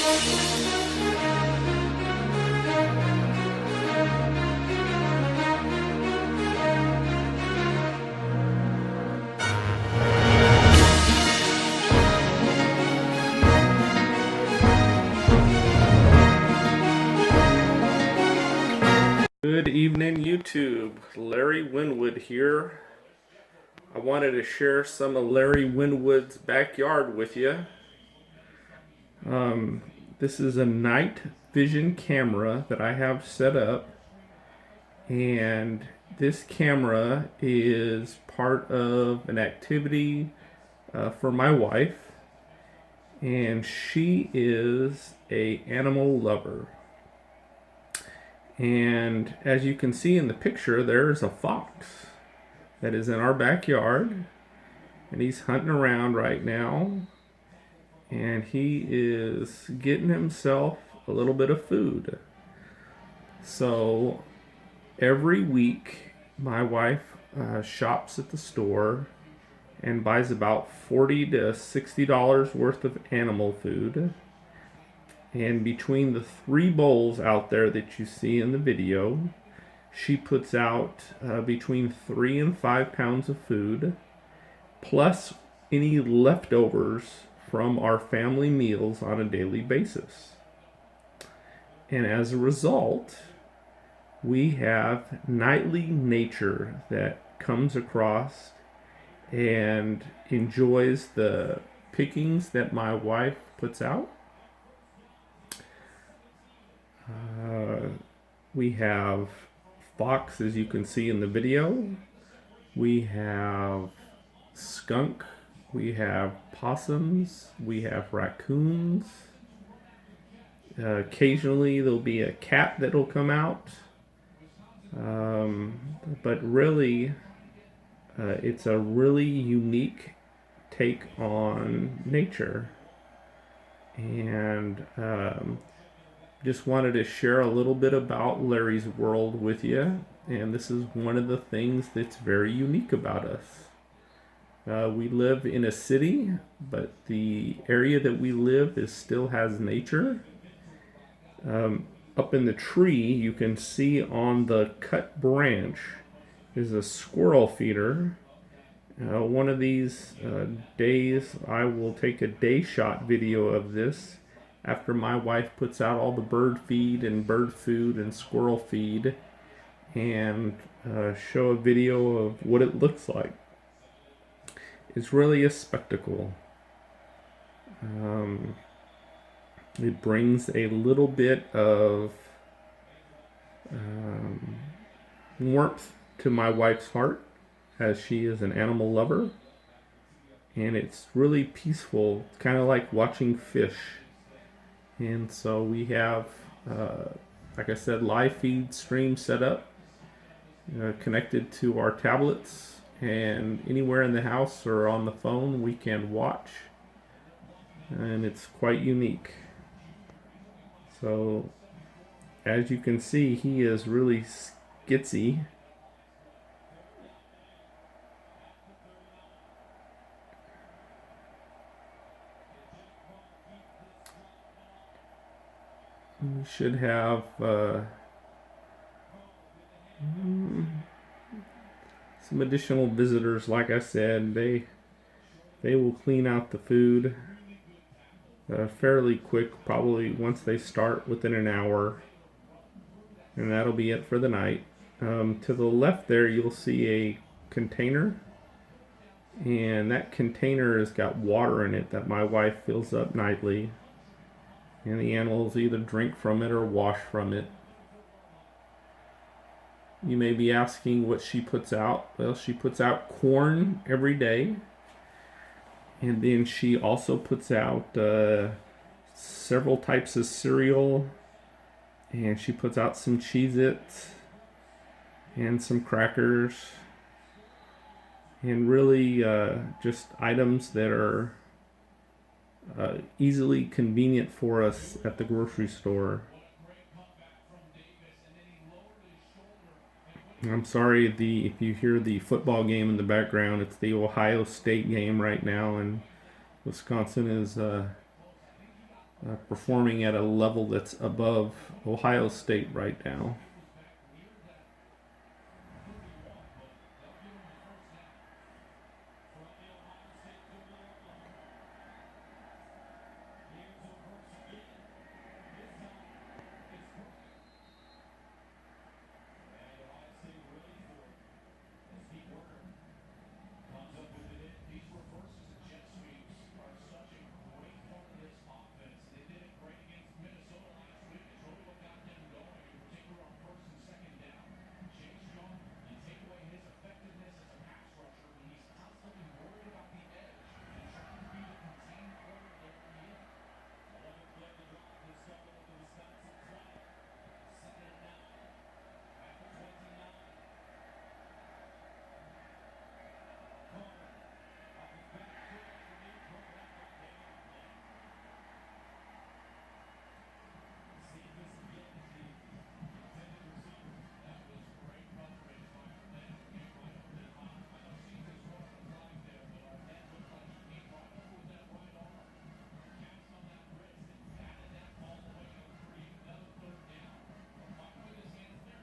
Good evening, YouTube. Larry Winwood here. I wanted to share some of Larry Winwood's backyard with you. This is a night vision camera that I have set up, and this camera is part of an activity for my wife, and she is an animal lover. And as you can see in the picture, there's a fox that is in our backyard, and he's hunting around right now, and he is getting himself a little bit of food. So every week my wife shops at the store and buys about $40 to $60 worth of animal food. And between the 3 bowls out there that you see in the video, she puts out between 3 and 5 pounds of food, plus any leftovers from our family meals on a daily basis. And as a result, we have nightly nature that comes across and enjoys the pickings that my wife puts out. We have fox, as you can see in the video. We have skunk. We have possums. We have raccoons. Occasionally there'll be a cat that'll come out. But really, it's a really unique take on nature. And just wanted to share a little bit about Larry's world with you, and this is one of the things that's very unique about us. We live in a city, but the area that we live still has nature. Up in the tree, you can see on the cut branch is a squirrel feeder. One of these days, I will take a day shot video of this after my wife puts out all the bird feed and bird food and squirrel feed, and show a video of what it looks like. It's really a spectacle. It brings a little bit of warmth to my wife's heart, as she is an animal lover, and it's really peaceful. It's kind of like watching fish. And so we have, like I said, live feed stream set up, connected to our tablets, and anywhere in the house or on the phone we can watch, and it's quite unique. So as you can see, he is really skitsy. We should have some additional visitors. Like I said, they will clean out the food fairly quick, probably once they start within an hour, and that'll be it for the night. To the left there, you'll see a container, and that container has got water in it that my wife fills up nightly. And the animals either drink from it or wash from it. You may be asking what she puts out. Well, she puts out corn every day. And then she also puts out several types of cereal. And she puts out some Cheez-Its and some crackers. And really just items that are easily convenient for us at the grocery store. I'm sorry if you hear the football game in the background. It's the Ohio State game right now, and Wisconsin is performing at a level that's above Ohio State right now.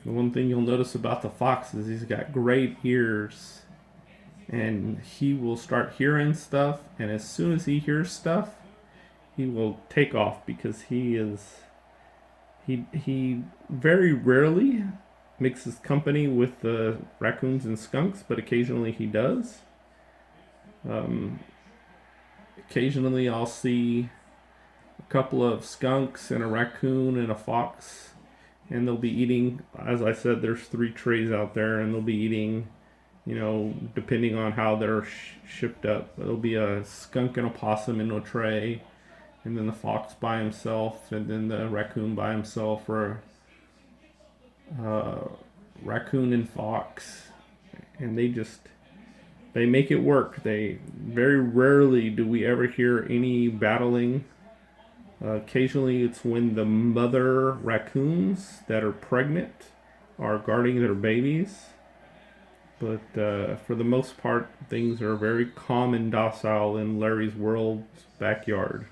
The one thing you'll notice about the fox is he's got great ears, and he will start hearing stuff, and as soon as he hears stuff, he will take off because he very rarely mixes company with the raccoons and skunks, but occasionally he does. Um, Occasionally I'll see a couple of skunks and a raccoon and a fox, and they'll be eating. As I said, there's 3 trays out there, and they'll be eating. Depending on how they're shipped up, there'll be a skunk and a possum in a tray, and then the fox by himself, and then the raccoon by himself, or uh, raccoon and fox, and they make it work. They very rarely do we ever hear any battling. Occasionally, it's when the mother raccoons that are pregnant are guarding their babies. But for the most part, things are very calm and docile in Larry's world's backyard.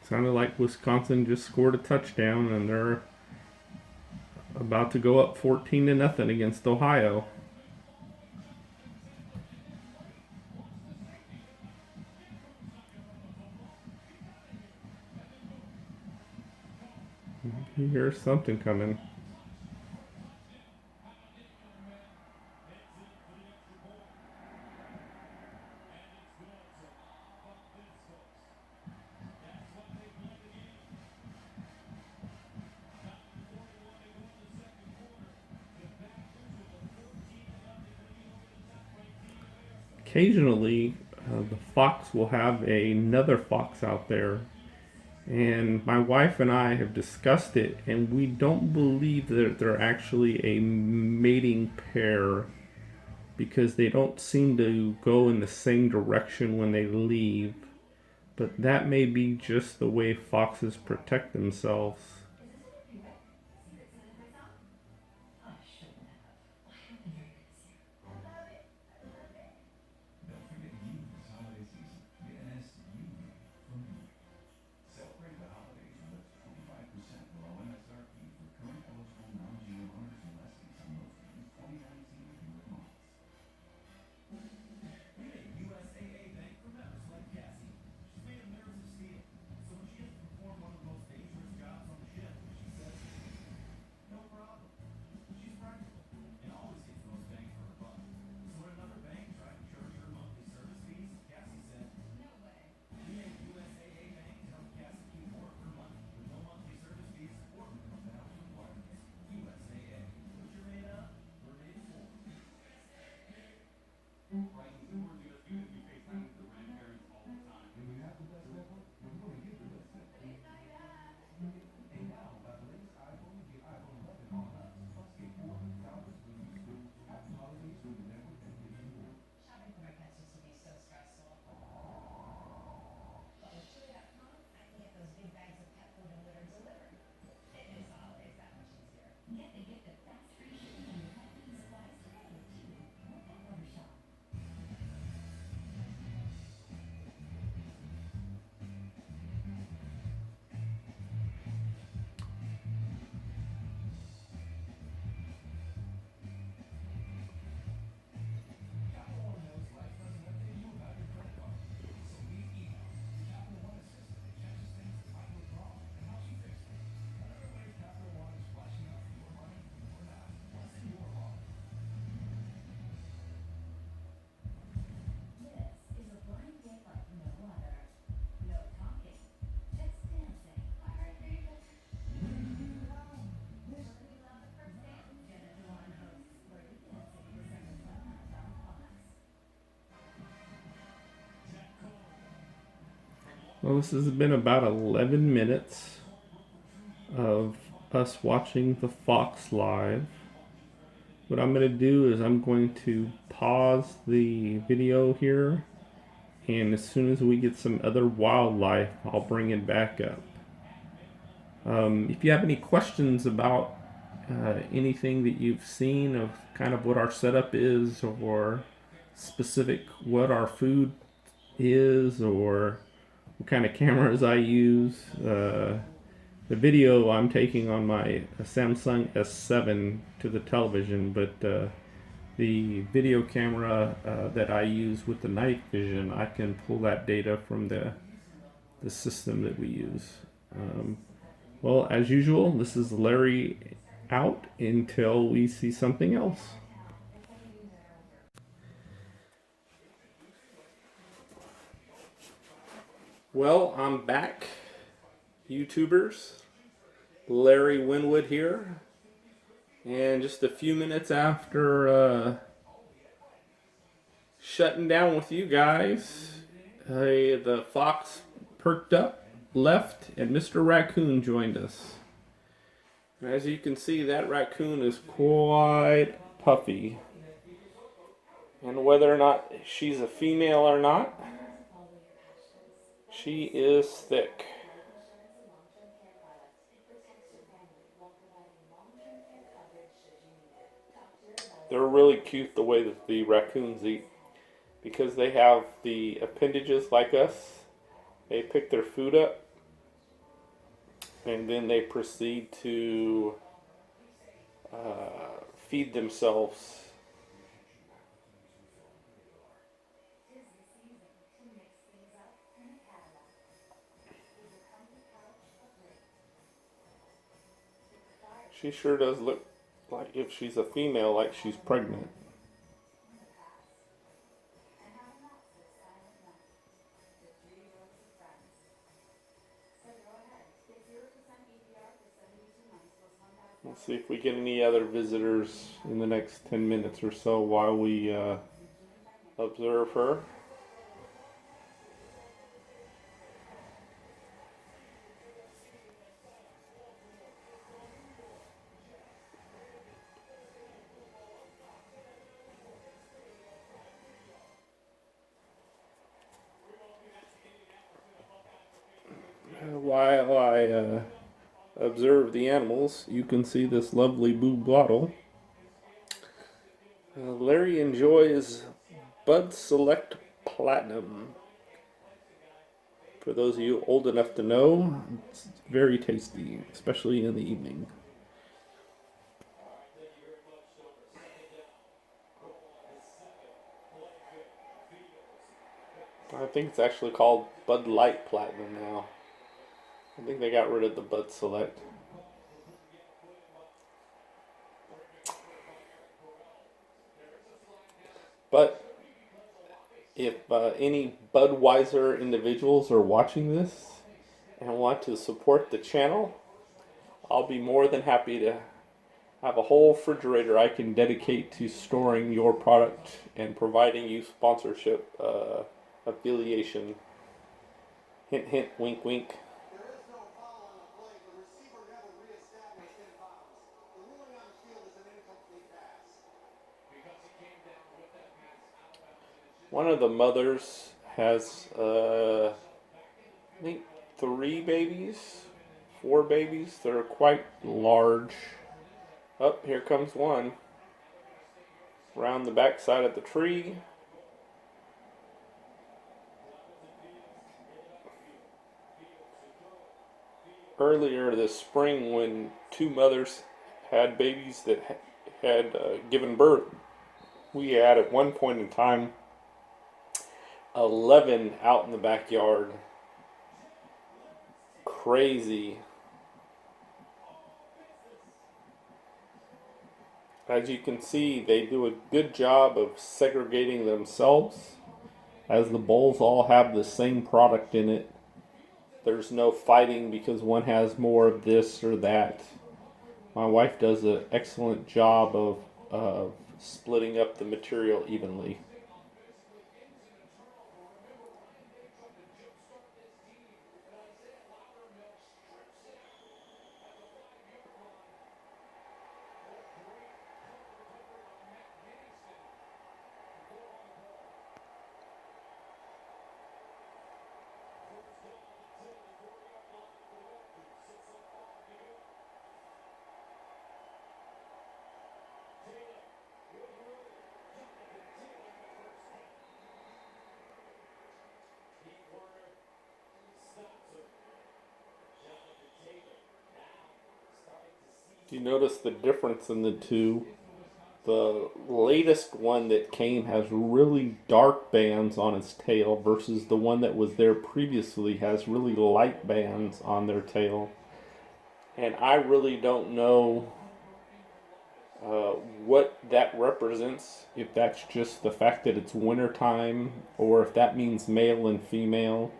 Sounded like Wisconsin just scored a touchdown, and they're about to go up 14-0 against Ohio. You hear something coming. Occasionally, the fox will have another fox out there, and my wife and I have discussed it, and we don't believe that they're actually a mating pair because they don't seem to go in the same direction when they leave. But that may be just the way foxes protect themselves. Well, this has been about 11 minutes of us watching the Fox live. What I'm going to do is I'm going to pause the video here, and as soon as we get some other wildlife, I'll bring it back up. If you have any questions about anything that you've seen of kind of what our setup is, or specific what our food is, or what kind of cameras I use, the video I'm taking on my Samsung S7 to the television, but the video camera that I use with the night vision, I can pull that data from the system that we use. Well, as usual, this is Larry out until we see something else. Well, I'm back, YouTubers. Larry Winwood here. And just a few minutes after shutting down with you guys, the fox perked up, left, and Mr. Raccoon joined us. As you can see, that raccoon is quite puffy. And whether or not she's a female or not, she is thick. They're really cute the way that the raccoons eat, because they have the appendages like us. They pick their food up, and then they proceed to feed themselves. She sure does look like, if she's a female, like she's pregnant. We'll see if we get any other visitors in the next 10 minutes or so while we observe her. While I observe the animals, you can see this lovely blue bottle. Larry enjoys Bud Select Platinum. For those of you old enough to know, it's very tasty, especially in the evening. I think it's actually called Bud Light Platinum now. I think they got rid of the Bud Select. But if any Budweiser individuals are watching this and want to support the channel, I'll be more than happy to have a whole refrigerator I can dedicate to storing your product and providing you sponsorship affiliation. Hint, hint, wink, wink. One of the mothers has, I think, 3 babies, 4 babies. They're quite large. Oh, here comes one. Around the back side of the tree. Earlier this spring, when 2 mothers had babies that had given birth, we had at one point in time 11 out in the backyard. Crazy. As you can see, they do a good job of segregating themselves, as the bowls all have the same product in it. There's no fighting because one has more of this or that. My wife does an excellent job of splitting up the material evenly. You notice the difference in the two? The latest one that came has really dark bands on its tail versus the one that was there previously has really light bands on their tail. And I really don't know what that represents, if that's just the fact that it's wintertime or if that means male and female.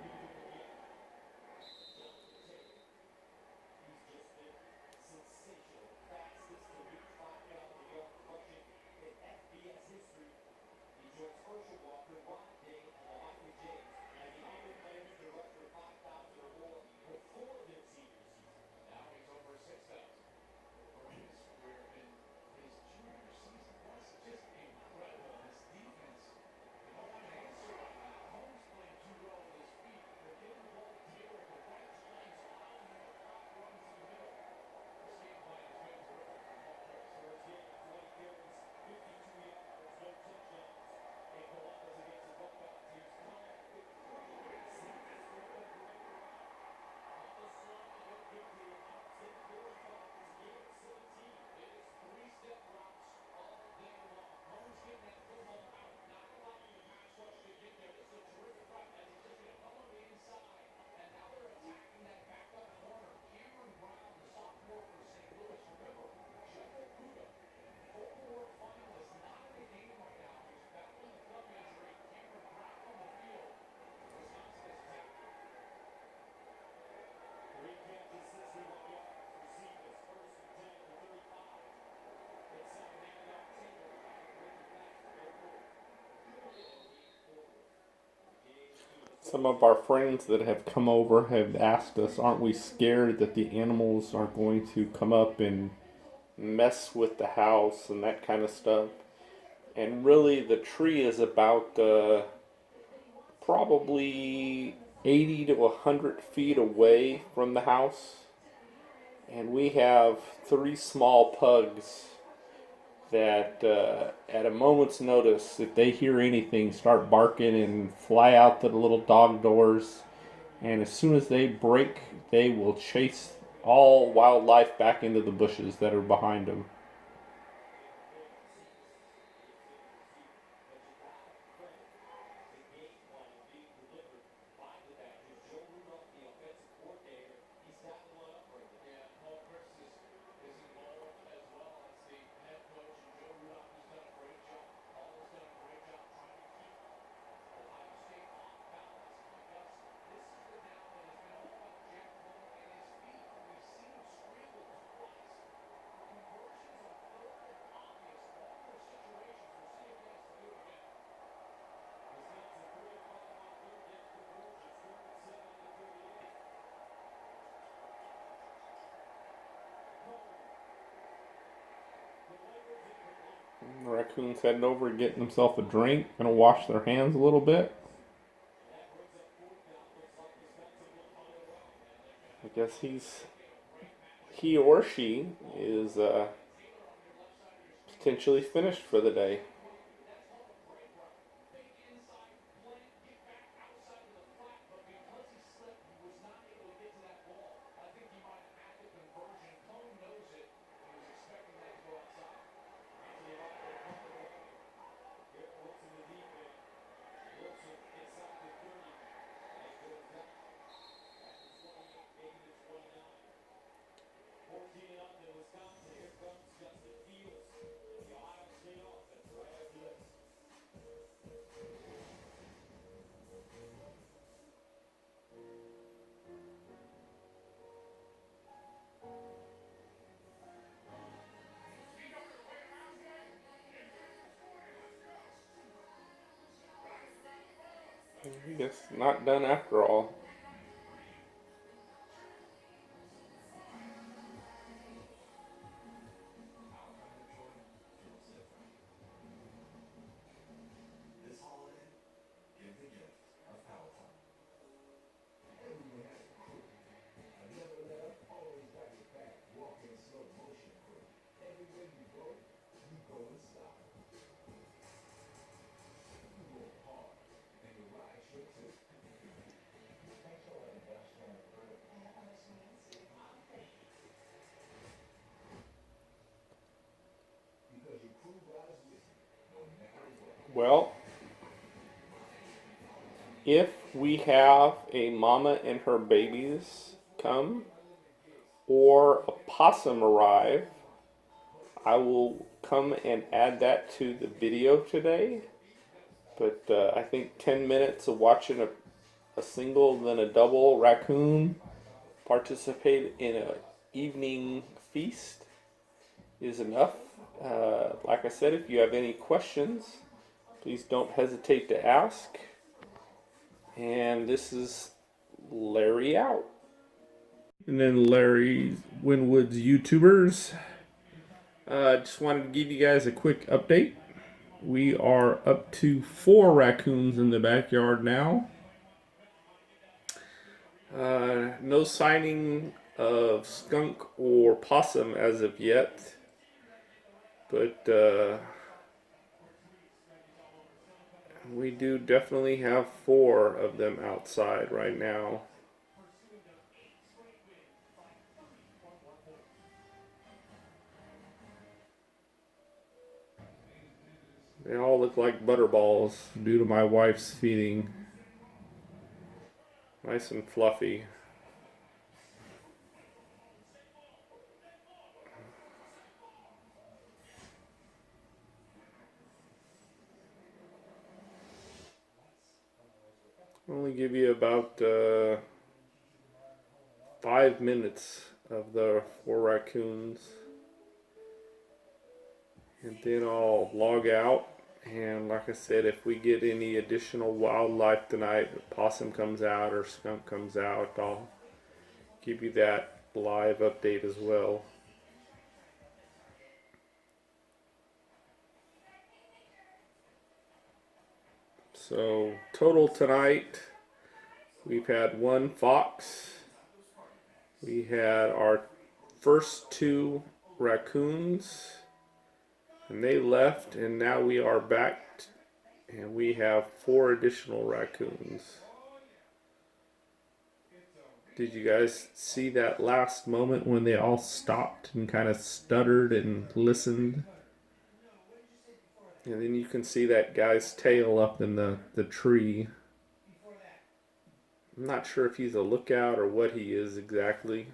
Some of our friends that have come over have asked us, aren't we scared that the animals are going to come up and mess with the house and that kind of stuff? And really, the tree is about probably 80 to 100 feet away from the house. And we have three small pugs that, at a moment's notice, if they hear anything, start barking and fly out to the little dog doors. And as soon as they break, they will chase all wildlife back into the bushes that are behind them. The raccoon's heading over and getting himself a drink, gonna wash their hands a little bit. I guess he or she is potentially finished for the day. I guess not done after all. Well, if we have a mama and her babies come or a possum arrive, I will come and add that to the video today. But I think 10 minutes of watching a single, then a double raccoon participate in an evening feast is enough. Like I said, if you have any questions, please don't hesitate to ask. And this is Larry out. And then Larry Winwood's YouTubers. Just wanted to give you guys a quick update. We are up to 4 raccoons in the backyard now. No signing of skunk or possum as of yet, but we do definitely have 4 of them outside right now. They all look like butterballs due to my wife's feeding. Nice and fluffy. I'll only give you about 5 minutes of the 4 raccoons. And then I'll log out. And like I said, if we get any additional wildlife tonight, a possum comes out or skunk comes out, I'll give you that live update as well. So total tonight, we've had 1 fox. We had our first 2 raccoons, and they left, and now we are back, and we have 4 additional raccoons. Did you guys see that last moment when they all stopped and kind of stuttered and listened? And then you can see that guy's tail up in the tree. I'm not sure if he's a lookout or what he is exactly.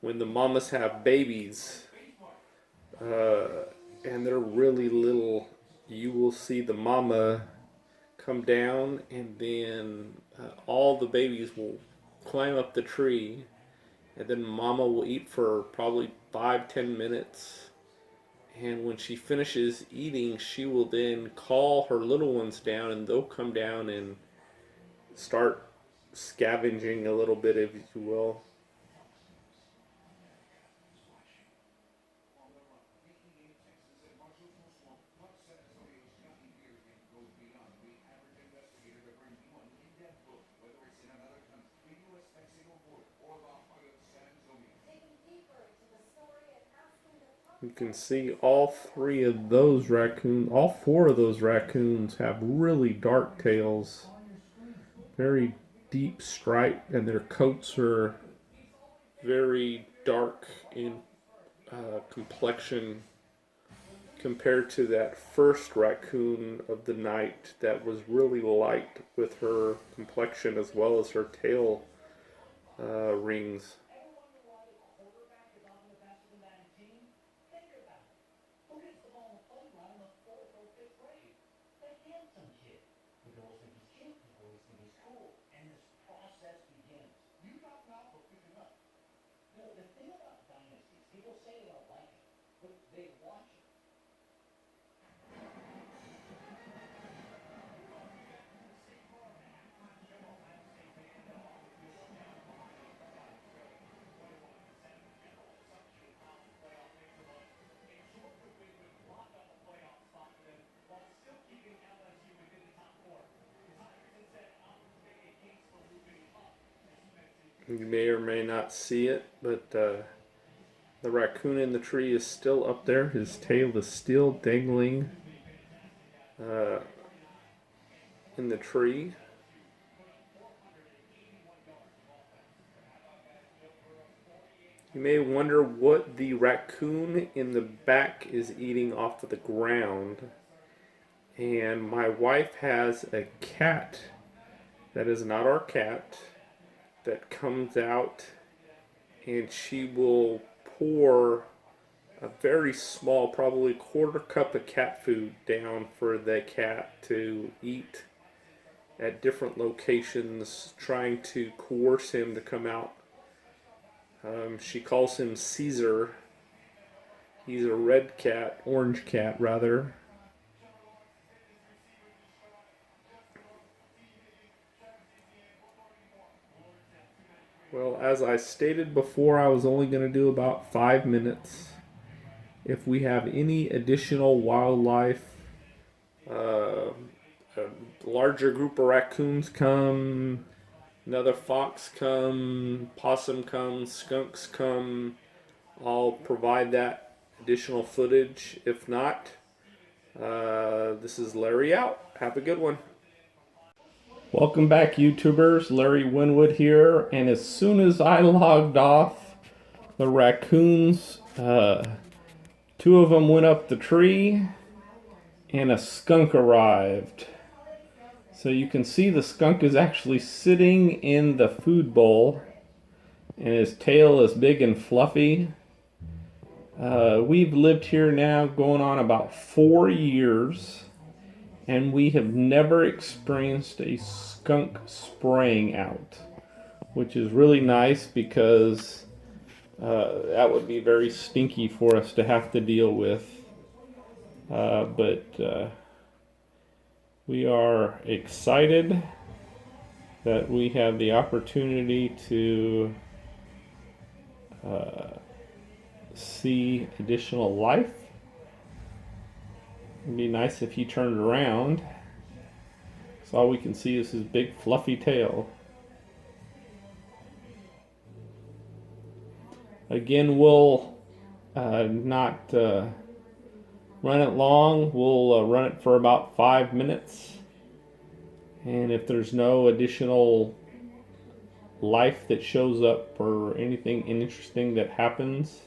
When the mamas have babies, and they're really little, you will see the mama come down, and then all the babies will climb up the tree, and then mama will eat for probably 5-10 minutes, and when she finishes eating, she will then call her little ones down, and they'll come down and start scavenging a little bit, if you will. You can see all 3 of those raccoons, all 4 of those raccoons have really dark tails, very deep stripe, and their coats are very dark in complexion compared to that first raccoon of the night that was really light with her complexion as well as her tail rings. You may or may not see it, but the raccoon in the tree is still up there. His tail is still dangling uh, in the tree. You may wonder what the raccoon in the back is eating off of the ground. And my wife has a cat that is not our cat that comes out, and she will pour a very small, probably quarter cup of cat food down for the cat to eat at different locations, trying to coerce him to come out. She calls him Caesar. He's a red cat, orange cat rather. Well, as I stated before, I was only going to do about 5 minutes. If we have any additional wildlife, a larger group of raccoons come, another fox come, possum comes, skunks come, I'll provide that additional footage. If not, this is Larry out. Have a good one. Welcome back, YouTubers. Larry Winwood here. And as soon as I logged off, the raccoons, two of them went up the tree, and a skunk arrived. So you can see the skunk is actually sitting in the food bowl, and his tail is big and fluffy. We've lived here now going on about 4 years, and we have never experienced a skunk spraying out, which is really nice because that would be very stinky for us to have to deal with. But we are excited that we have the opportunity to see additional life. It'd be nice if he turned around. So all we can see is his big fluffy tail. Again, we'll not run it long. We'll run it for about 5 minutes. And if there's no additional life that shows up or anything interesting that happens,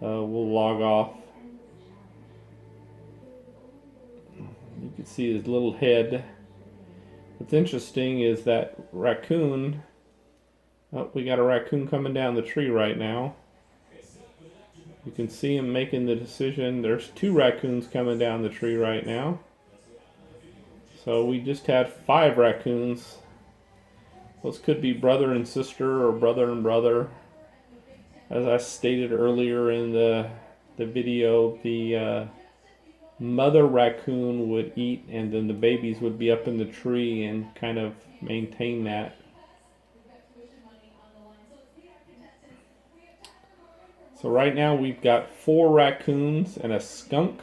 we'll log off. You can see his little head. What's interesting is that raccoon. Oh, we got a raccoon coming down the tree right now. You can see him making the decision. There's 2 raccoons coming down the tree right now. So we just had 5 raccoons. Those could be brother and sister or brother and brother. As I stated earlier in the video, the mother raccoon would eat, and then the babies would be up in the tree and kind of maintain that. So right now we've got 4 raccoons and a skunk.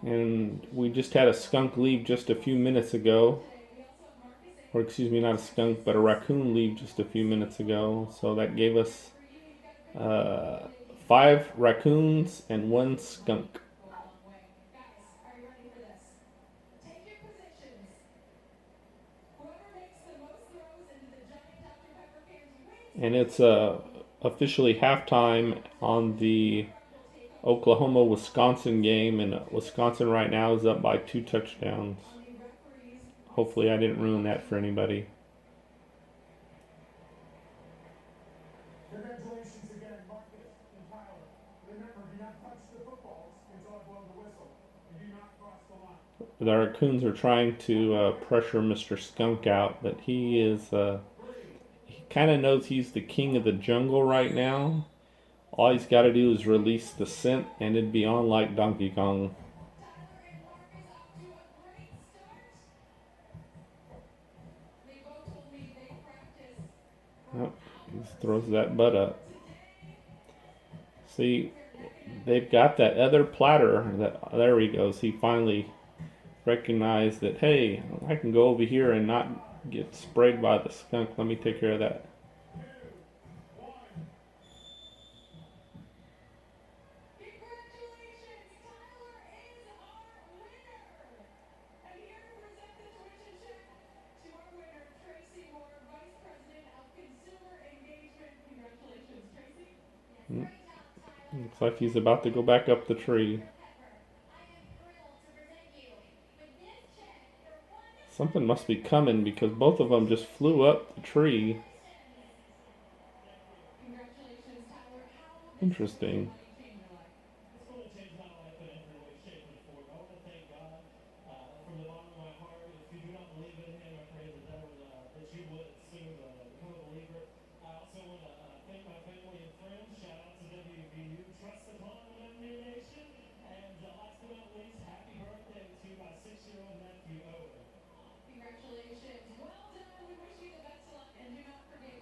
And we just had a skunk leave just a few minutes ago. Or excuse me, not a skunk, but a raccoon leave just a few minutes ago. So that gave us 5 raccoons and 1 skunk. And it's officially halftime on the Oklahoma-Wisconsin game, and Wisconsin right now is up by 2 touchdowns. Hopefully I didn't ruin that for anybody. Congratulations again, Marcus and Tyler. Remember, do not touch the footballs until I blow the whistle. You do not cross the line. The raccoons are trying to pressure Mr. Skunk out, but he is he kind of knows he's the king of the jungle right now. All he's got to do is release the scent, and it'd be on like Donkey Kong. Oh, he just throws that butt up. See, they've got that other platter. There he goes. He finally recognized that, hey, I can go over here and not get sprayed by the skunk. Let me take care of that. Looks like he's about to go back up the tree. Something must be coming because both of them just flew up the tree. Interesting.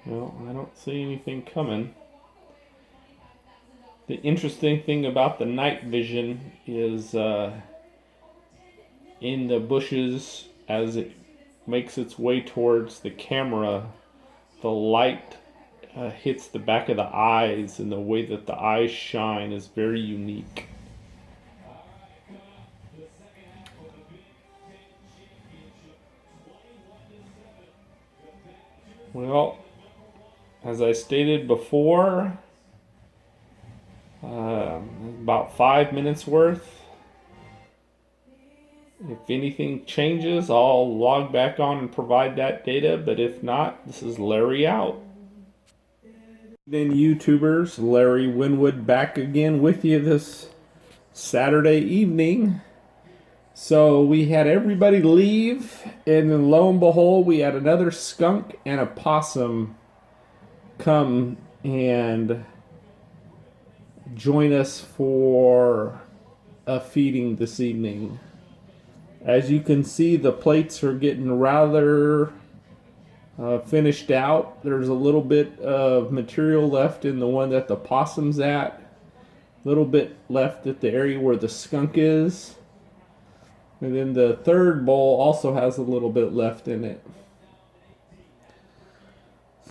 Well, I don't see anything coming. The interesting thing about the night vision is in the bushes as it makes its way towards the camera, the light hits the back of the eyes, and the way that the eyes shine is very unique. Well, as I stated before, about 5 minutes worth. If anything changes, I'll log back on and provide that data, but if not, this is Larry out. Then YouTubers, Larry Winwood back again with you this Saturday evening. So we had everybody leave, and then lo and behold, we had another skunk and a possum come and join us for a feeding this evening. As you can see, the plates are getting rather finished out. There's a little bit of material left in the one that the possum's at. A little bit left at the area where the skunk is. And then the third bowl also has a little bit left in it.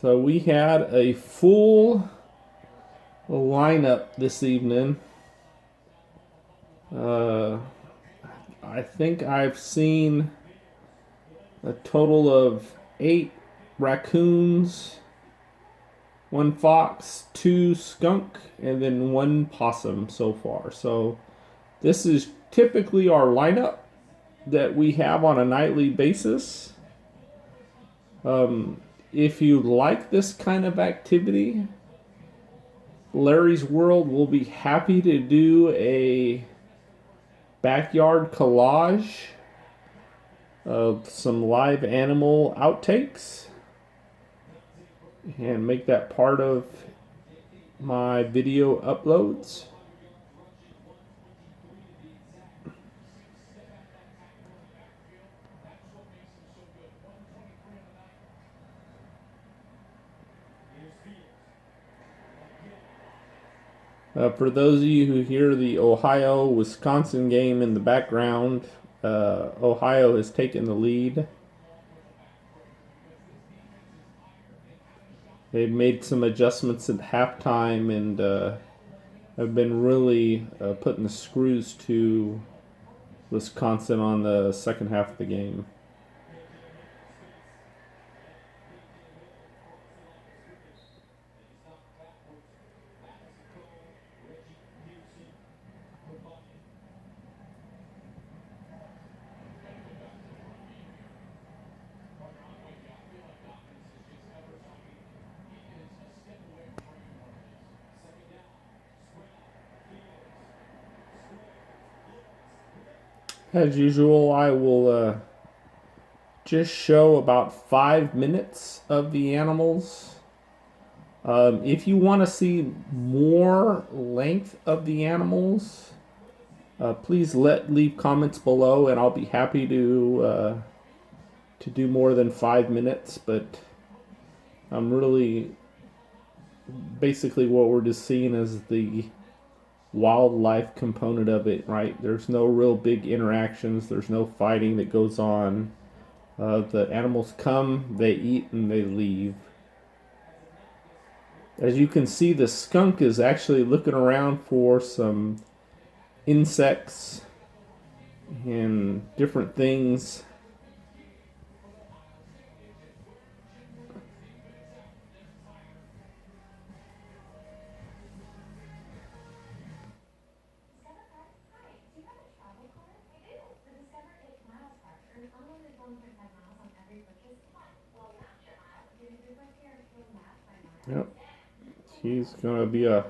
So we had a full lineup this evening. I think I've seen a total of 8 raccoons, 1 fox, 2 skunk, and then 1 possum so far. So this is typically our lineup that we have on a nightly basis. If you like this kind of activity, Larry's World will be happy to do a backyard collage of some live animal outtakes and make that part of my video uploads. For those of you who hear the Ohio-Wisconsin game in the background, Ohio has taken the lead. They've made some adjustments at halftime and have been really putting the screws to Wisconsin on the second half of the game. As usual, I will just show about 5 minutes of the animals. If you want to see more length of the animals, please leave comments below, and I'll be happy to do more than 5 minutes. But I'm really basically what we're just seeing is the wildlife component of it, right? There's no real big interactions. There's no fighting that goes on. The animals come, they eat, and they leave. As you can see, the skunk is actually looking around for some insects and different things. Yep. He's going to be a...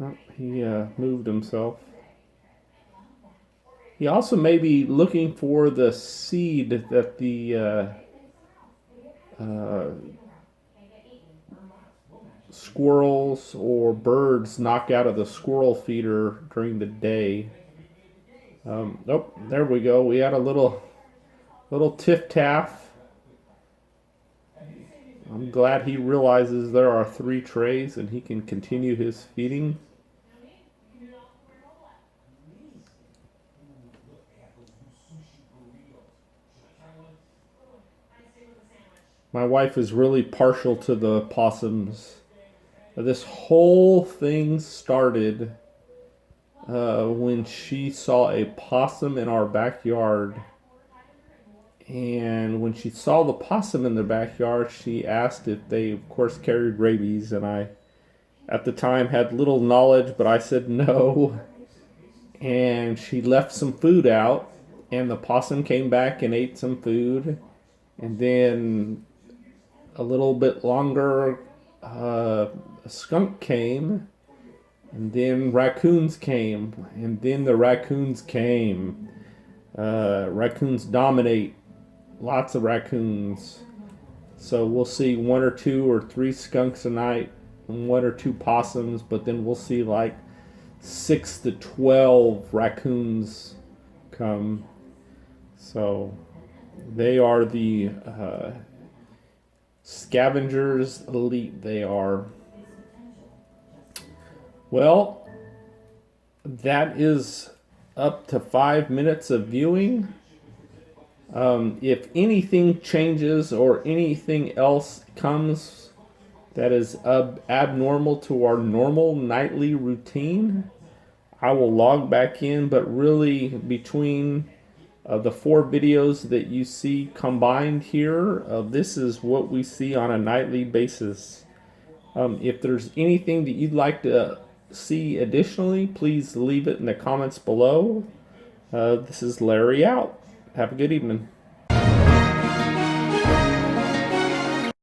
Oh, he moved himself. He also may be looking for the seed that the uh, squirrels or birds knock out of the squirrel feeder during the day. Nope, there we go. We had a little tiff taff. I'm glad he realizes there are 3 trays and he can continue his feeding. My wife is really partial to the possums. This whole thing started when she saw a possum in our backyard. And when she saw the possum in the backyard, she asked if they, of course, carried rabies. And I, at the time, had little knowledge, but I said no. And she left some food out, and the possum came back and ate some food. And then a little bit longer, a skunk came, and then raccoons came, and then the raccoons came. Raccoons dominate. Lots of raccoons. So we'll see 1 or 2 or 3 skunks a night, and 1 or 2 possums, but then we'll see like 6 to 12 raccoons come. So they are the scavengers elite. They are. Well, that is up to 5 minutes of viewing. If anything changes or anything else comes that is abnormal to our normal nightly routine, I will log back in. But really, between the 4 videos that you see combined here, this is what we see on a nightly basis. If there's anything that you'd like to see additionally, please leave it in the comments below. This is Larry out. Have a good evening.